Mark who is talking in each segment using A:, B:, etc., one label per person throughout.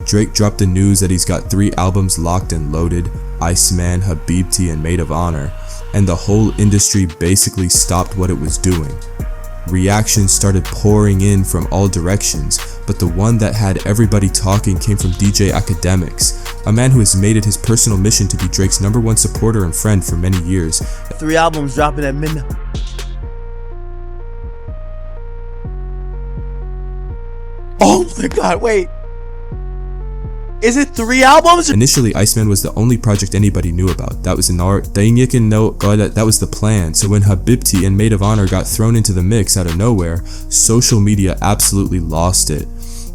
A: Drake dropped the news that he's got 3 albums locked and loaded, ICEMAN, Habibti, and Maid of Honor, and the whole industry basically stopped what it was doing. Reactions started pouring in from all directions, but the one that had everybody talking came from DJ Academics, a man who has made it his personal mission to be Drake's #1 supporter and friend for many years.
B: 3 albums dropping at midnight. Oh my god, wait. Is it 3 albums?
A: Initially, ICEMAN was the only project anybody knew about. That was that was the plan. So when Habibti and Maid of Honor got thrown into the mix out of nowhere, social media absolutely lost it.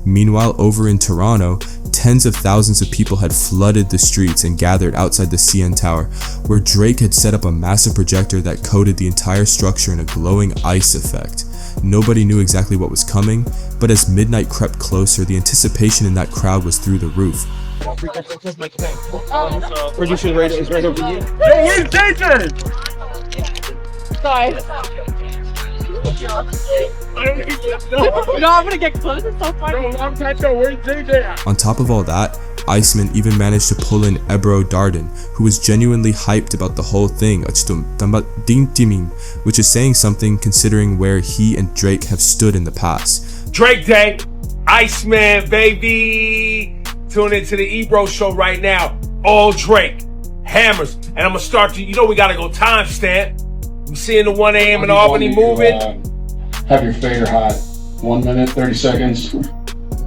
A: Meanwhile, over in Toronto, tens of thousands of people had flooded the streets and gathered outside the CN Tower, where Drake had set up a massive projector that coated the entire structure in a glowing ice effect. Nobody knew exactly what was coming, but as midnight crept closer, the anticipation in that crowd was through the roof.
C: Producer right is right over here.
D: Yo, where's JJ?
C: Sorry. No, I'm gonna get close. It's so funny.
D: Where's JJ at?
A: On top of all that, ICEMAN even managed to pull in Ebro Darden, who was genuinely hyped about the whole thing, which is saying something considering where he and Drake have stood in the past.
D: Drake Day, ICEMAN, baby. Tune into the Ebro show right now. All Drake, hammers. And I'm gonna start to, we gotta go timestamp. We seeing the 1 a.m. in Albany moving.
E: Have your fader hot. 1 minute, 30 seconds.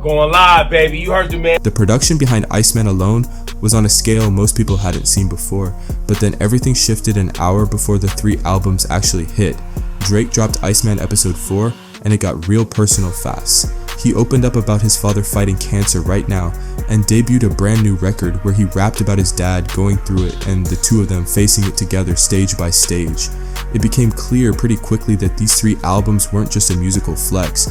D: Going live, baby. You heard the man.
A: The production behind ICEMAN alone was on a scale most people hadn't seen before, but then everything shifted an hour before the 3 albums actually hit. Drake dropped ICEMAN episode 4, and it got real personal fast. He opened up about his father fighting cancer right now, and debuted a brand new record where he rapped about his dad going through it and the two of them facing it together stage by stage. It became clear pretty quickly that these 3 albums weren't just a musical flex.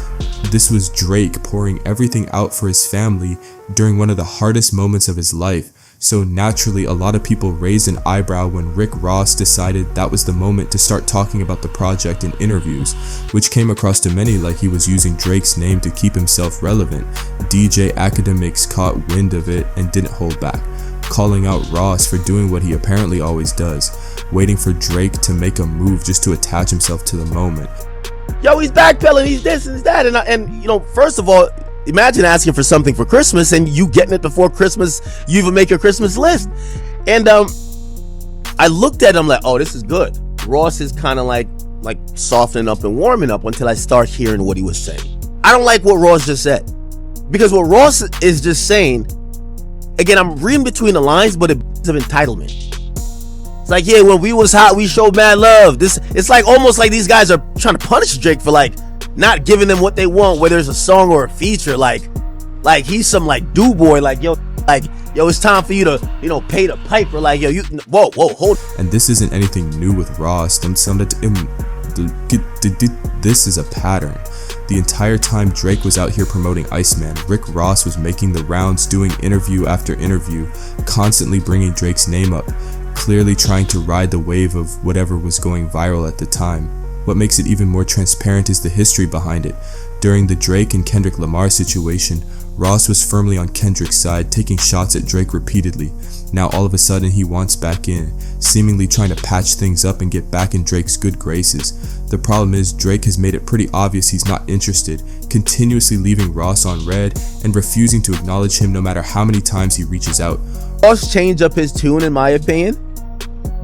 A: This was Drake pouring everything out for his family during one of the hardest moments of his life. So naturally, a lot of people raised an eyebrow when Rick Ross decided that was the moment to start talking about the project in interviews, which came across to many like he was using Drake's name to keep himself relevant. DJ Academics caught wind of it and didn't hold back, calling out Ross for doing what he apparently always does, waiting for Drake to make a move just to attach himself to the moment.
B: Yo, he's backpedaling, he's this and that, and first of all, imagine asking for something for Christmas and you getting it before Christmas, you even make your Christmas list. And I looked at him like, oh, this is good. Ross is kind of like softening up and warming up until I start hearing what he was saying. I don't like what Ross just said, because what Ross is just saying, again, I'm reading between the lines, but it's of entitlement. It's like, yeah, when we was hot, we showed mad love. It's like almost like these guys are trying to punish Drake for not giving them what they want, whether it's a song or a feature. Like he's some do boy. Yo, it's time for you to pay the piper. Whoa, hold.
A: And this isn't anything new with Ross. This is a pattern. The entire time Drake was out here promoting ICEMAN, Rick Ross was making the rounds, doing interview after interview, constantly bringing Drake's name up, clearly trying to ride the wave of whatever was going viral at the time. What makes it even more transparent is the history behind it. During the Drake and Kendrick Lamar situation, Ross was firmly on Kendrick's side, taking shots at Drake repeatedly. Now all of a sudden he wants back in, seemingly trying to patch things up and get back in Drake's good graces. The problem is Drake has made it pretty obvious he's not interested, continuously leaving Ross on red and refusing to acknowledge him no matter how many times he reaches out.
B: Ross changed up his tune, in my opinion,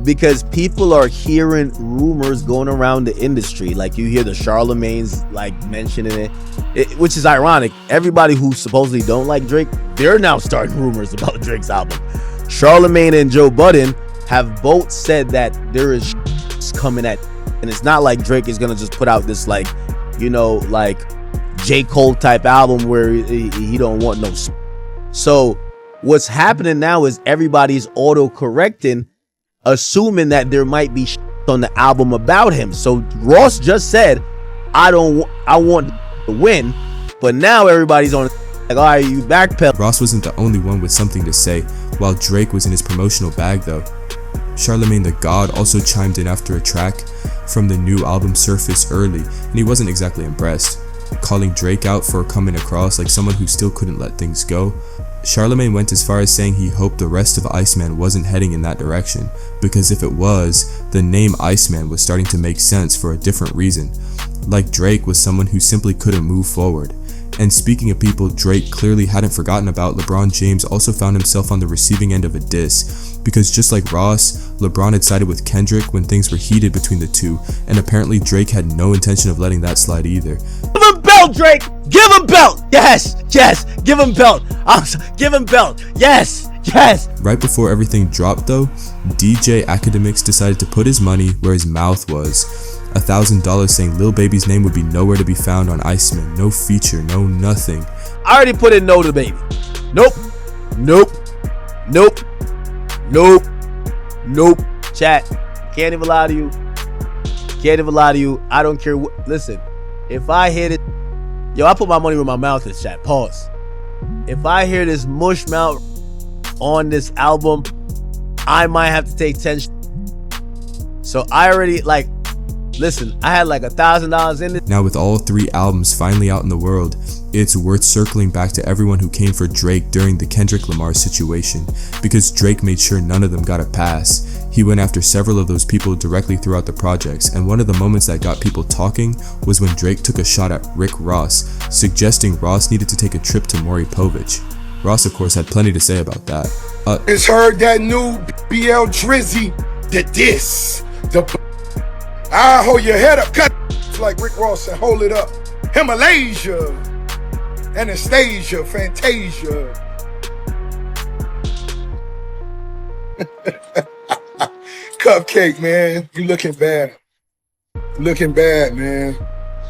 B: because people are hearing rumors going around the industry. You hear the Charlemagne's mentioning it, which is ironic. Everybody who supposedly don't like Drake, they're now starting rumors about Drake's album. Charlemagne and Joe Budden have both said that there is coming at, and it's not like Drake is gonna just put out this J. Cole type album where he don't want no. So what's happening now is everybody's auto-correcting, assuming that there might be on the album about him. So Ross just said, I want to win, but now everybody's on all right, you backpedal.
A: Ross wasn't the only one with something to say. While Drake was in his promotional bag though, Charlemagne the God also chimed in after a track from the new album surfaced early, and he wasn't exactly impressed, calling Drake out for coming across like someone who still couldn't let things go. Charlemagne went as far as saying he hoped the rest of Iceman wasn't heading in that direction, because if it was, the name Iceman was starting to make sense for a different reason. Like Drake was someone who simply couldn't move forward. And speaking of people Drake clearly hadn't forgotten about, LeBron James also found himself on the receiving end of a diss, because just like Ross, LeBron had sided with Kendrick when things were heated between the two, and apparently Drake had no intention of letting that slide either.
B: Give him belt, Drake! Give him belt! Yes! Give him belt! Give him belt! Yes!
A: Right before everything dropped though, DJ Academics decided to put his money where his mouth was. $1,000 saying Lil Baby's name would be nowhere to be found on Iceman. No feature, no nothing.
B: I already put in no to Baby. Nope. Chat, can't even lie to you. I don't care what. Listen, if I hit it, I put my money where my mouth is, chat. Pause. If I hear this mush mouth on this album, I might have to take 10. So I already, listen, I had $1,000 in it.
A: Now with all 3 albums finally out in the world, it's worth circling back to everyone who came for Drake during the Kendrick Lamar situation, because Drake made sure none of them got a pass. He went after several of those people directly throughout the projects, and one of the moments that got people talking was when Drake took a shot at Rick Ross, suggesting Ross needed to take a trip to Maury Povich. Ross of course had plenty to say about that.
F: It's heard that new BL Drizzy, the diss, I hold your head up, cut like Rick Ross and hold it up. Himalaya, Anastasia, Fantasia. Cupcake, man, you looking bad. Man.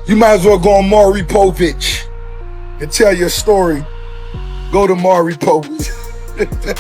F: You might as well go on Maury Povich and tell your story. Go to Maury Povich.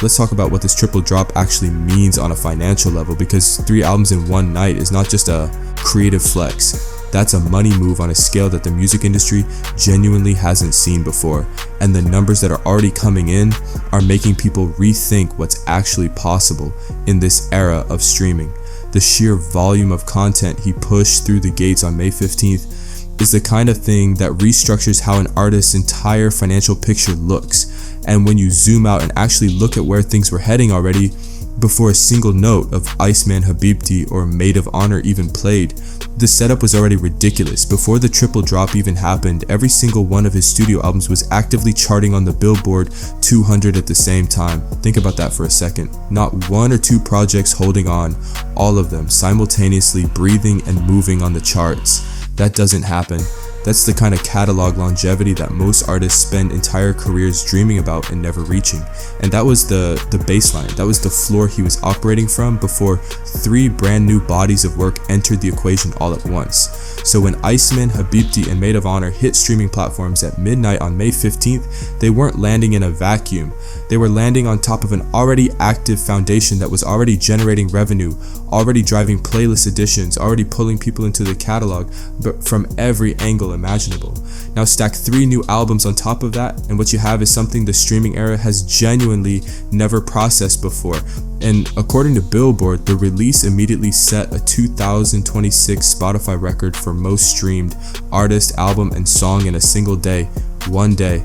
A: Let's talk about what this triple drop actually means on a financial level, because 3 albums in one night is not just a creative flex. That's a money move on a scale that the music industry genuinely hasn't seen before, and the numbers that are already coming in are making people rethink what's actually possible in this era of streaming. The sheer volume of content he pushed through the gates on May 15th is the kind of thing that restructures how an artist's entire financial picture looks. And when you zoom out and actually look at where things were heading already, before a single note of Iceman Habibti or Maid of Honor even played, the setup was already ridiculous. Before the triple drop even happened, every single one of his studio albums was actively charting on the Billboard 200 at the same time. Think about that for a second. Not 1 or 2 projects holding on, all of them simultaneously breathing and moving on the charts. That doesn't happen. That's the kind of catalog longevity that most artists spend entire careers dreaming about and never reaching. And that was the baseline. That was the floor he was operating from before 3 brand new bodies of work entered the equation all at once. So when Iceman, Habibti, and Maid of Honor hit streaming platforms at midnight on May 15th, they weren't landing in a vacuum. They were landing on top of an already active foundation that was already generating revenue, already driving playlist additions, already pulling people into the catalog, but from every angle imaginable. Now stack 3 new albums on top of that, and what you have is something the streaming era has genuinely never processed before. And according to Billboard, the release immediately set a 2026 Spotify record for most streamed artist, album, and song in a single day. One day.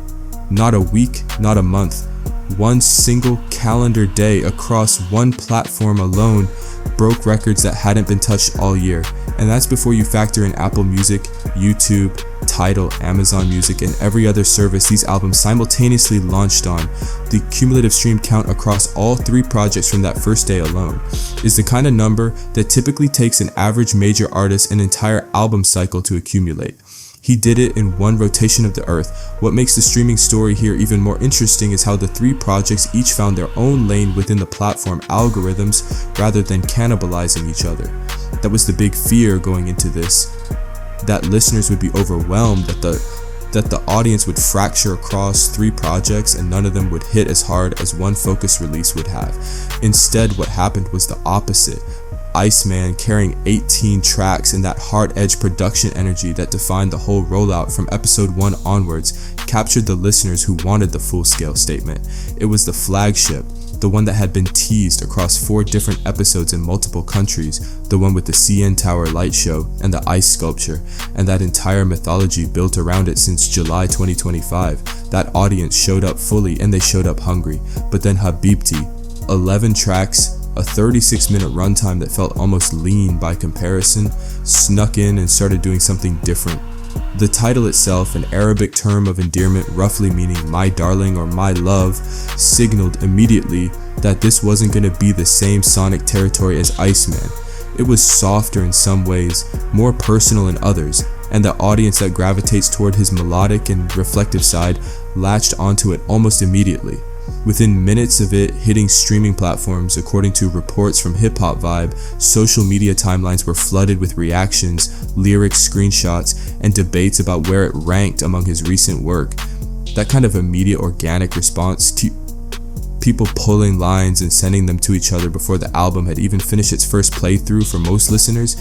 A: Not a week, not a month. One single calendar day across one platform alone broke records that hadn't been touched all year. And that's before you factor in Apple Music, YouTube, Tidal, Amazon Music, and every other service these albums simultaneously launched on. The cumulative stream count across all 3 projects from that first day alone is the kind of number that typically takes an average major artist an entire album cycle to accumulate. He did it in one rotation of the earth. What makes the streaming story here even more interesting is how the 3 projects each found their own lane within the platform algorithms rather than cannibalizing each other. That was the big fear going into this, that listeners would be overwhelmed, that the audience would fracture across 3 projects and none of them would hit as hard as one focused release would have. Instead, what happened was the opposite. Iceman, carrying 18 tracks and that hard-edged production energy that defined the whole rollout from episode 1 onwards, captured the listeners who wanted the full-scale statement. It was the flagship, the one that had been teased across 4 different episodes in multiple countries, the one with the CN Tower light show and the ice sculpture, and that entire mythology built around it since July 2025. That audience showed up fully and they showed up hungry. But then Habibti, 11 tracks, a 36-minute runtime that felt almost lean by comparison, snuck in and started doing something different. The title itself, an Arabic term of endearment roughly meaning my darling or my love, signaled immediately that this wasn't going to be the same sonic territory as ICEMAN. It was softer in some ways, more personal in others, and the audience that gravitates toward his melodic and reflective side latched onto it almost immediately. Within minutes of it hitting streaming platforms, according to reports from Hip Hop Vibe, social media timelines were flooded with reactions, lyrics, screenshots, and debates about where it ranked among his recent work. That kind of immediate organic response to people pulling lines and sending them to each other before the album had even finished its first playthrough for most listeners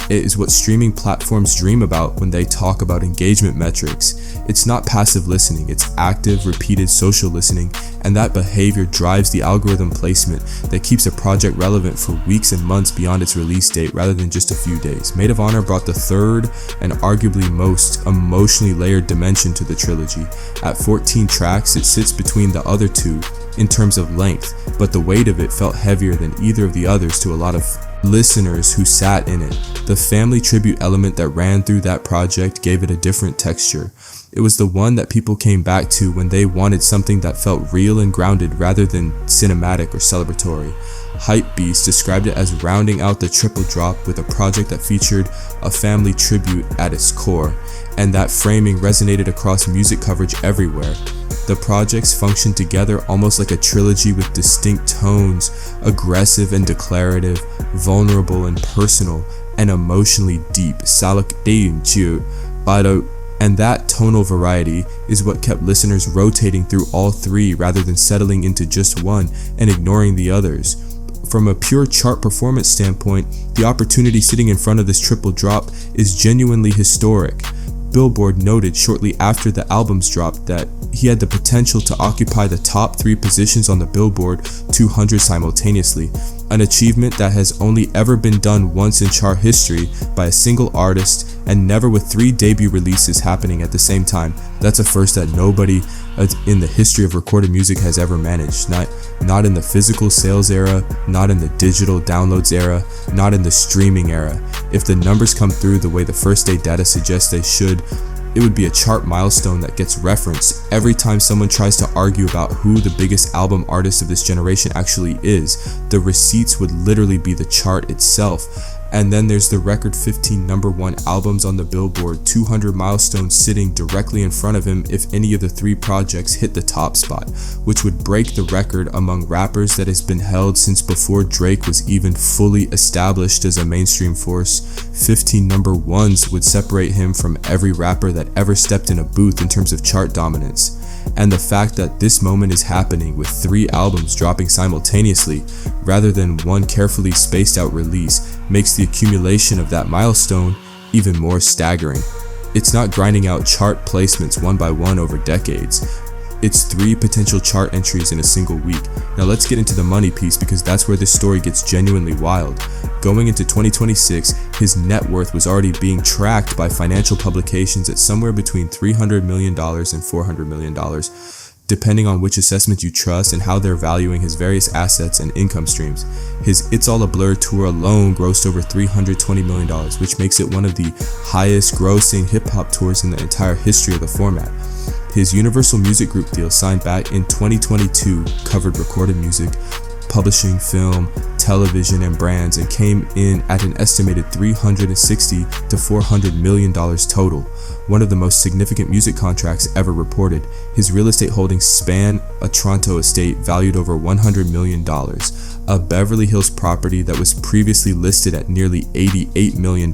A: is what streaming platforms dream about when they talk about engagement metrics. It's not passive listening, it's active, repeated social listening, and that behavior drives the algorithm placement that keeps a project relevant for weeks and months beyond its release date rather than just a few days. Maid of Honor brought the third and arguably most emotionally layered dimension to the trilogy. At 14 tracks, it sits between the other two in terms of length, but the weight of it felt heavier than either of the others to a lot of listeners who sat in it. The family tribute element that ran through that project gave it a different texture. It was the one that people came back to when they wanted something that felt real and grounded rather than cinematic or celebratory. Hypebeast described it as rounding out the triple drop with a project that featured a family tribute at its core, and that framing resonated across music coverage everywhere. The projects functioned together almost like a trilogy with distinct tones, aggressive and declarative, vulnerable and personal, and emotionally deep. And that tonal variety is what kept listeners rotating through all three rather than settling into just one and ignoring the others. From a pure chart performance standpoint, the opportunity sitting in front of this triple drop is genuinely historic. Billboard noted shortly after the album's drop that he had the potential to occupy the top 3 positions on the Billboard 200 simultaneously, an achievement that has only ever been done once in chart history by a single artist and never with 3 debut releases happening at the same time. That's a first that nobody in the history of recorded music has ever managed. Not in the physical sales era, not in the digital downloads era, not in the streaming era. If the numbers come through the way the first day data suggests they should, it would be a chart milestone that gets referenced every time someone tries to argue about who the biggest album artist of this generation actually is. The receipts would literally be the chart itself. And then there's the record 15 #1 albums on the Billboard 200 milestone sitting directly in front of him if any of the 3 projects hit the top spot, which would break the record among rappers that has been held since before Drake was even fully established as a mainstream force. 15 #1s would separate him from every rapper that ever stepped in a booth in terms of chart dominance. And the fact that this moment is happening with 3 albums dropping simultaneously rather than one carefully spaced out release makes the accumulation of that milestone even more staggering. It's not grinding out chart placements one by one over decades. It's 3 potential chart entries in a single week. Now let's get into the money piece because that's where this story gets genuinely wild. Going into 2026, his net worth was already being tracked by financial publications at somewhere between $300 million and $400 million, depending on which assessment you trust and how they're valuing his various assets and income streams. His It's All a Blur tour alone grossed over $320 million, which makes it one of the highest grossing hip-hop tours in the entire history of the format. His Universal Music Group deal signed back in 2022 covered recorded music, publishing, film, television, and brands, and came in at an estimated $360 to $400 million total, one of the most significant music contracts ever reported. His real estate holdings span a Toronto estate valued over $100 million, a Beverly Hills property that was previously listed at nearly $88 million,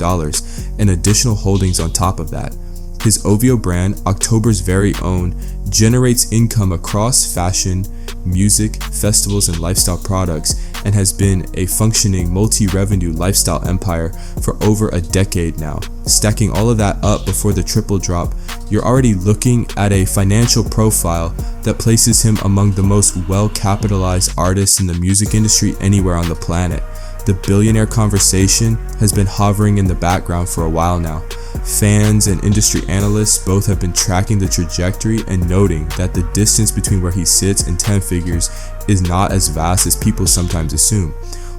A: and additional holdings on top of that. His OVO brand, October's very own, generates income across fashion, music, festivals, and lifestyle products, and has been a functioning multi-revenue lifestyle empire for over a decade now. Stacking all of that up before the triple drop, you're already looking at a financial profile that places him among the most well-capitalized artists in the music industry anywhere on the planet. The billionaire conversation has been hovering in the background for a while now. Fans and industry analysts both have been tracking the trajectory and noting that the distance between where he sits and 10 figures is not as vast as people sometimes assume.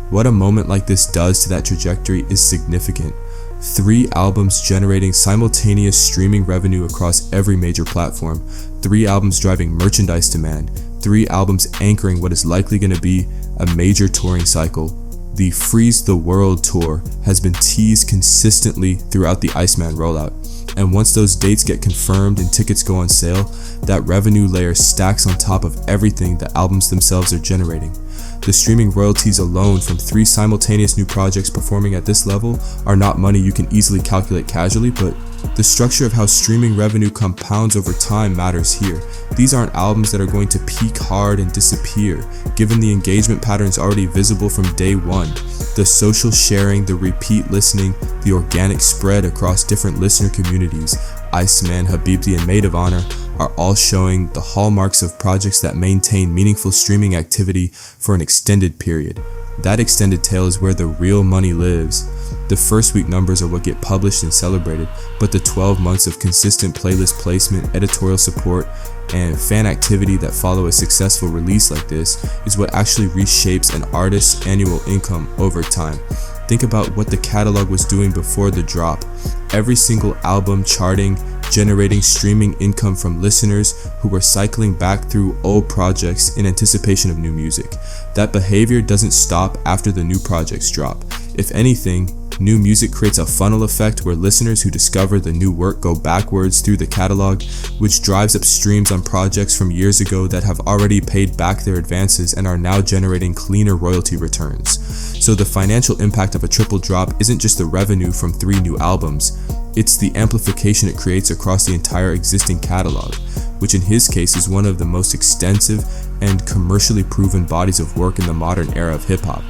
A: What a moment like this does to that trajectory is significant. 3 albums generating simultaneous streaming revenue across every major platform, 3 albums driving merchandise demand, 3 albums anchoring what is likely going to be a major touring cycle. The Freeze the World tour has been teased consistently throughout the ICEMAN rollout, and once those dates get confirmed and tickets go on sale, that revenue layer stacks on top of everything the albums themselves are generating. The streaming royalties alone from 3 simultaneous new projects performing at this level are not money you can easily calculate casually, but the structure of how streaming revenue compounds over time matters here. These aren't albums that are going to peak hard and disappear, given the engagement patterns already visible from day one. The social sharing, the repeat listening, the organic spread across different listener communities, ICEMAN, Habibti, and Maid of Honor are all showing the hallmarks of projects that maintain meaningful streaming activity for an extended period. That extended tail is where the real money lives. The first week numbers are what get published and celebrated, but the 12 months of consistent playlist placement, editorial support, and fan activity that follow a successful release like this is what actually reshapes an artist's annual income over time. Think about what the catalog was doing before the drop. Every single album charting, generating streaming income from listeners who were cycling back through old projects in anticipation of new music. That behavior doesn't stop after the new projects drop. If anything, new music creates a funnel effect where listeners who discover the new work go backwards through the catalog, which drives up streams on projects from years ago that have already paid back their advances and are now generating cleaner royalty returns. So the financial impact of a triple drop isn't just the revenue from 3 new albums, it's the amplification it creates across the entire existing catalog, which in his case is one of the most extensive and commercially proven bodies of work in the modern era of hip-hop.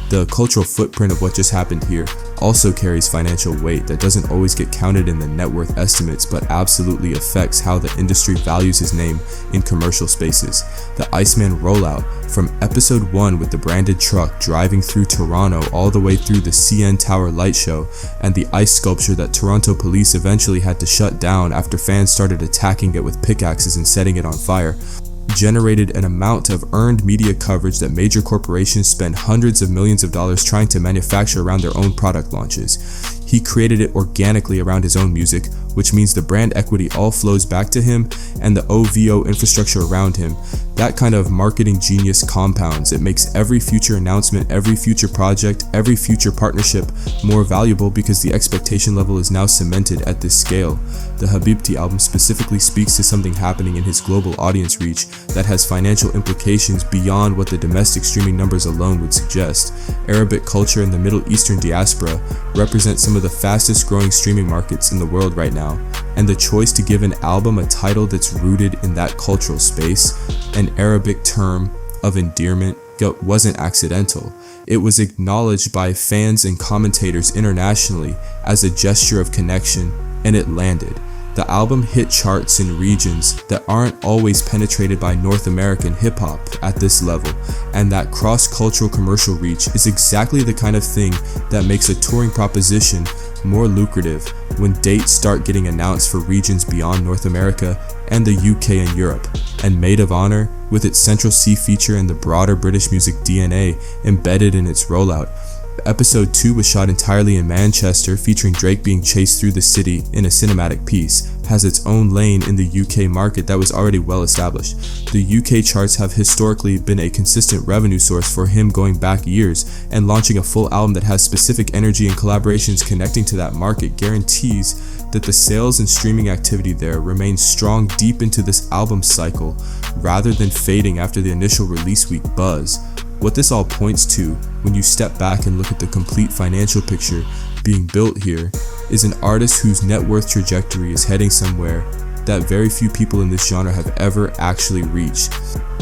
A: The cultural footprint of what just happened here also carries financial weight that doesn't always get counted in the net worth estimates, but absolutely affects how the industry values his name in commercial spaces. The ICEMAN rollout, from episode 1 with the branded truck driving through Toronto all the way through the CN Tower light show and the ice sculpture that Toronto police eventually had to shut down after fans started attacking it with pickaxes and setting it on fire, generated an amount of earned media coverage that major corporations spend hundreds of millions of dollars trying to manufacture around their own product launches. He created it organically around his own music, which means the brand equity all flows back to him and the OVO infrastructure around him. That kind of marketing genius compounds. It makes every future announcement, every future project, every future partnership more valuable because the expectation level is now cemented at this scale. The Habibti album specifically speaks to something happening in his global audience reach that has financial implications beyond what the domestic streaming numbers alone would suggest. Arabic culture and the Middle Eastern diaspora represent some of the fastest growing streaming markets in the world right now, and the choice to give an album a title that's rooted in that cultural space, an Arabic term of endearment, wasn't accidental. It was acknowledged by fans and commentators internationally as a gesture of connection, and it landed. The album hit charts in regions that aren't always penetrated by North American hip-hop at this level, and that cross-cultural commercial reach is exactly the kind of thing that makes a touring proposition more lucrative when dates start getting announced for regions beyond North America and the UK and Europe. And Maid of Honor, with its Central C feature and the broader British music DNA embedded in its rollout. Episode 2 was shot entirely in Manchester, featuring Drake being chased through the city in a cinematic piece, has its own lane in the UK market that was already well established. The UK charts have historically been a consistent revenue source for him going back years, and launching a full album that has specific energy and collaborations connecting to that market guarantees that the sales and streaming activity there remains strong deep into this album cycle, rather than fading after the initial release week buzz. What this all points to, when you step back and look at the complete financial picture being built here, is an artist whose net worth trajectory is heading somewhere that very few people in this genre have ever actually reached.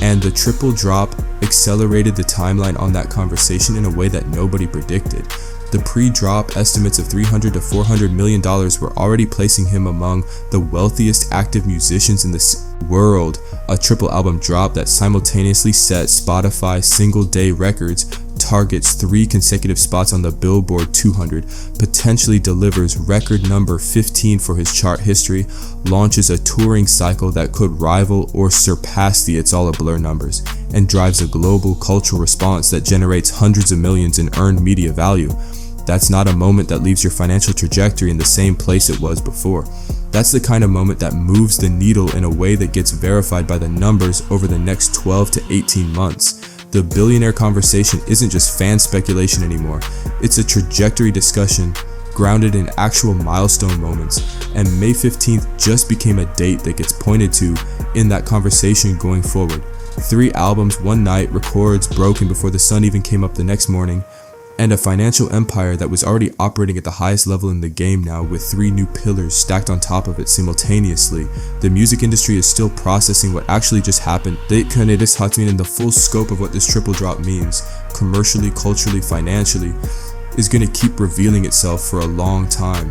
A: And the triple drop accelerated the timeline on that conversation in a way that nobody predicted. The pre-drop estimates of $300 to $400 million were already placing him among the wealthiest active musicians in the world. A triple album drop that simultaneously set Spotify single-day records, targets 3 consecutive spots on the Billboard 200, potentially delivers record number 15 for his chart history, launches a touring cycle that could rival or surpass the It's All a Blur numbers, and drives a global cultural response that generates hundreds of millions in earned media value. That's not a moment that leaves your financial trajectory in the same place it was before. That's the kind of moment that moves the needle in a way that gets verified by the numbers over the next 12 to 18 months. The billionaire conversation isn't just fan speculation anymore. It's a trajectory discussion grounded in actual milestone moments, and May 15th just became a date that gets pointed to in that conversation going forward. 3 albums, 1 night, records broken before the sun even came up the next morning, and a financial empire that was already operating at the highest level in the game now with 3 new pillars stacked on top of it simultaneously. The music industry is still processing what actually just happened. Det kan det hat in the full scope of what this triple drop means, commercially, culturally, financially, is going to keep revealing itself for a long time.